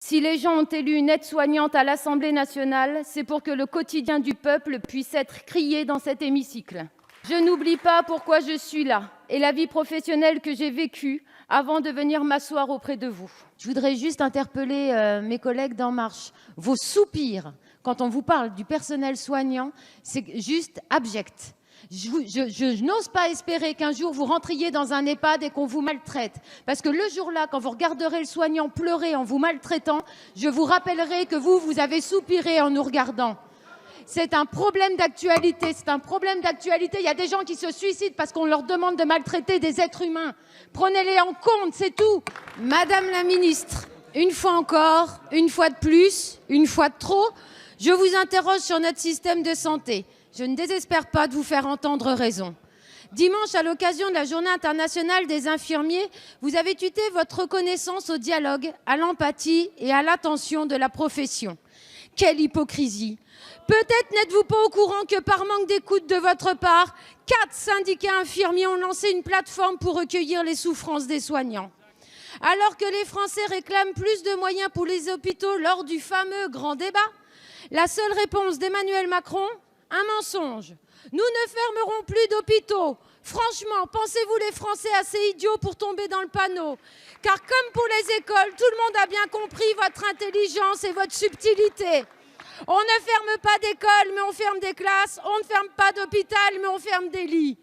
Si les gens ont élu une aide-soignante à l'Assemblée nationale, c'est pour que le quotidien du peuple puisse être crié dans cet hémicycle. Je n'oublie pas pourquoi je suis là et la vie professionnelle que j'ai vécue avant de venir m'asseoir auprès de vous. Je voudrais juste interpeller mes collègues d'En Marche. Vos soupirs, quand on vous parle du personnel soignant, c'est juste abject. Je n'ose pas espérer qu'un jour vous rentriez dans un EHPAD et qu'on vous maltraite. Parce que le jour-là, quand vous regarderez le soignant pleurer en vous maltraitant, je vous rappellerai que vous avez soupiré en nous regardant. C'est un problème d'actualité, Il y a des gens qui se suicident parce qu'on leur demande de maltraiter des êtres humains. Prenez-les en compte, c'est tout. Madame la ministre, une fois encore, une fois de plus, une fois de trop, je vous interroge sur notre système de santé. Je ne désespère pas de vous faire entendre raison. Dimanche, à l'occasion de la Journée internationale des infirmiers, vous avez tué votre reconnaissance au dialogue, à l'empathie et à l'attention de la profession. Quelle hypocrisie! Peut-être n'êtes-vous pas au courant que par manque d'écoute de votre part, 4 syndicats infirmiers ont lancé une plateforme pour recueillir les souffrances des soignants. Alors que les Français réclament plus de moyens pour les hôpitaux lors du fameux grand débat, la seule réponse d'Emmanuel Macron, un mensonge. Nous ne fermerons plus d'hôpitaux. Franchement, pensez-vous les Français assez idiots pour tomber dans le panneau? Car comme pour les écoles, tout le monde a bien compris votre intelligence et votre subtilité. On ne ferme pas d'école, mais on ferme des classes. On ne ferme pas d'hôpital, mais on ferme des lits.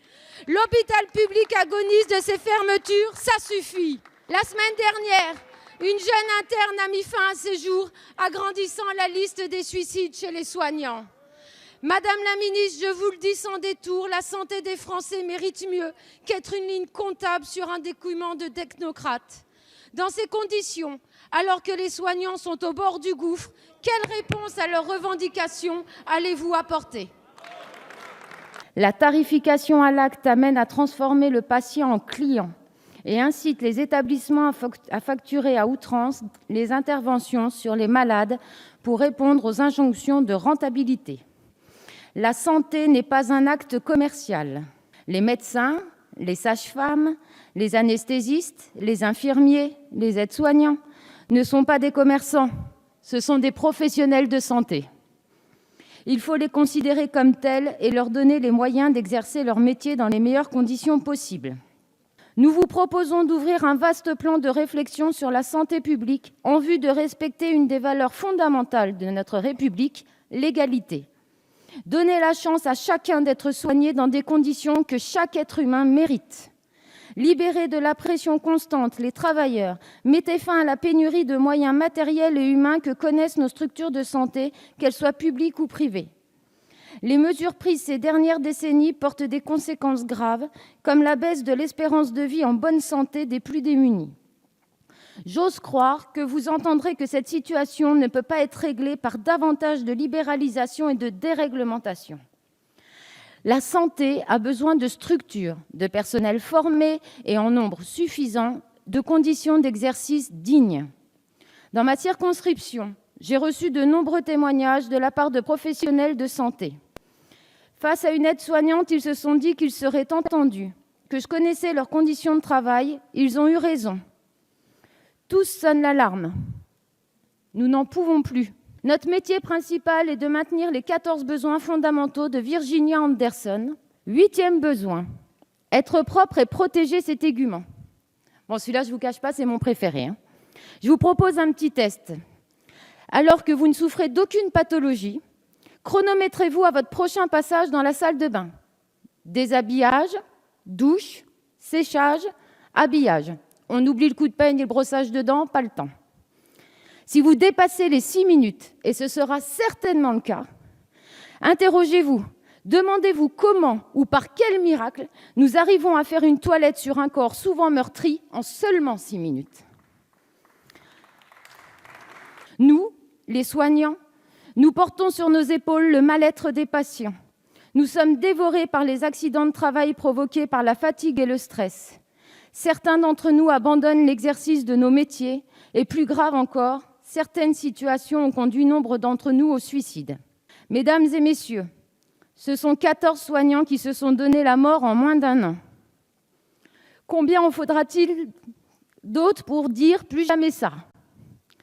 L'hôpital public agonise de ces fermetures, ça suffit. La semaine dernière, une jeune interne a mis fin à ses jours, agrandissant la liste des suicides chez les soignants. Madame la ministre, je vous le dis sans détour, la santé des Français mérite mieux qu'être une ligne comptable sur un document de technocrate. Dans ces conditions, alors que les soignants sont au bord du gouffre, quelle réponse à leurs revendications allez-vous apporter? La tarification à l'acte amène à transformer le patient en client et incite les établissements à facturer à outrance les interventions sur les malades pour répondre aux injonctions de rentabilité. La santé n'est pas un acte commercial. Les médecins, les sages-femmes, les anesthésistes, les infirmiers, les aides-soignants ne sont pas des commerçants, ce sont des professionnels de santé. Il faut les considérer comme tels et leur donner les moyens d'exercer leur métier dans les meilleures conditions possibles. Nous vous proposons d'ouvrir un vaste plan de réflexion sur la santé publique en vue de respecter une des valeurs fondamentales de notre République, l'égalité. Donner la chance à chacun d'être soigné dans des conditions que chaque être humain mérite. Libérer de la pression constante les travailleurs, mettez fin à la pénurie de moyens matériels et humains que connaissent nos structures de santé, qu'elles soient publiques ou privées. Les mesures prises ces dernières décennies portent des conséquences graves, comme la baisse de l'espérance de vie en bonne santé des plus démunis. J'ose croire que vous entendrez que cette situation ne peut pas être réglée par davantage de libéralisation et de déréglementation. La santé a besoin de structures, de personnel formé et en nombre suffisant, de conditions d'exercice dignes. Dans ma circonscription, j'ai reçu de nombreux témoignages de la part de professionnels de santé. Face à une aide-soignante, ils se sont dit qu'ils seraient entendus, que je connaissais leurs conditions de travail. Ils ont eu raison. Tous sonnent l'alarme. Nous n'en pouvons plus. Notre métier principal est de maintenir les 14 besoins fondamentaux de Virginia Anderson. 8e besoin, être propre et protéger ses téguments. Bon, celui-là, je ne vous cache pas, c'est mon préféré. Je vous propose un petit test. Alors que vous ne souffrez d'aucune pathologie, chronométrez-vous à votre prochain passage dans la salle de bain. Déshabillage, douche, séchage, habillage. On oublie le coup de peigne et le brossage de dents, pas le temps. Si vous dépassez les 6 minutes, et ce sera certainement le cas, interrogez-vous, demandez-vous comment ou par quel miracle nous arrivons à faire une toilette sur un corps souvent meurtri en seulement 6 minutes. Nous, les soignants, nous portons sur nos épaules le mal-être des patients. Nous sommes dévorés par les accidents de travail provoqués par la fatigue et le stress. Certains d'entre nous abandonnent l'exercice de nos métiers et, plus grave encore, certaines situations ont conduit nombre d'entre nous au suicide. Mesdames et messieurs, ce sont 14 soignants qui se sont donné la mort en moins d'1 an. Combien en faudra-t-il d'autres pour dire « plus jamais ça » ?